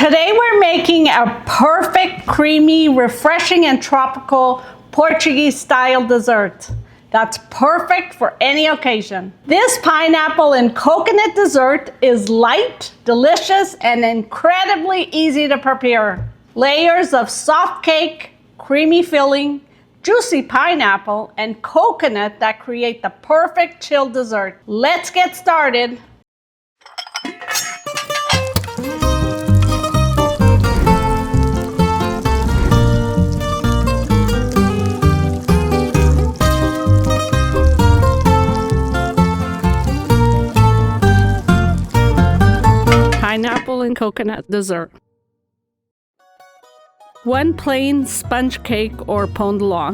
Today we're making a perfect, creamy, refreshing, and tropical Portuguese-style dessert that's perfect for any occasion. This pineapple and coconut dessert is light, delicious, and incredibly easy to prepare. Layers of soft cake, creamy filling, juicy pineapple, and coconut that create the perfect chilled dessert. Let's get started. Pineapple and coconut dessert. 1 plain sponge cake or pont de lau,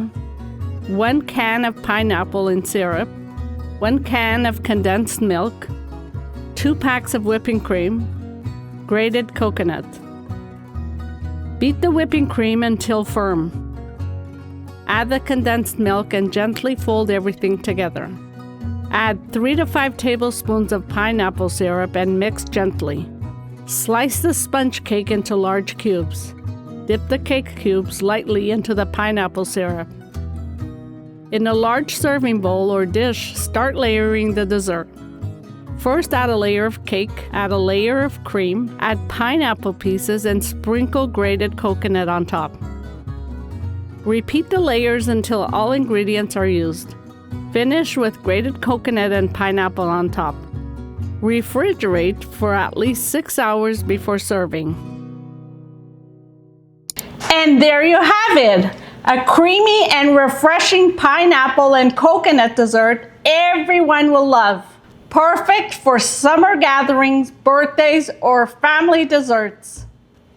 1 can of pineapple and syrup, 1 can of condensed milk, 2 packs of whipping cream, grated coconut. Beat the whipping cream until firm. Add the condensed milk and gently fold everything together. Add 3 to 5 tablespoons of pineapple syrup and mix gently. Slice the sponge cake into large cubes. Dip the cake cubes lightly into the pineapple syrup. In a large serving bowl or dish, start layering the dessert. First, add a layer of cake, add a layer of cream, add pineapple pieces, and sprinkle grated coconut on top. Repeat the layers until all ingredients are used. Finish with grated coconut and pineapple on top. Refrigerate for at least 6 hours before serving. And there you have it, a creamy and refreshing pineapple and coconut dessert everyone will love. Perfect for summer gatherings, birthdays, or family desserts.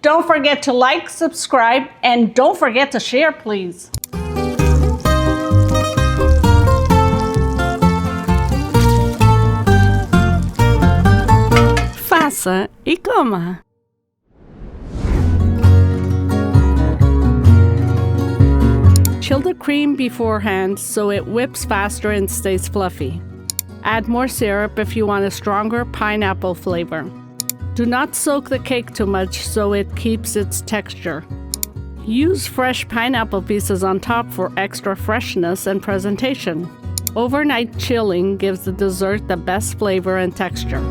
Don't forget to like, subscribe, and don't forget to share, please. Faça e coma! Chill the cream beforehand so it whips faster and stays fluffy. Add more syrup if you want a stronger pineapple flavor. Do not soak the cake too much so it keeps its texture. Use fresh pineapple pieces on top for extra freshness and presentation. Overnight chilling gives the dessert the best flavor and texture.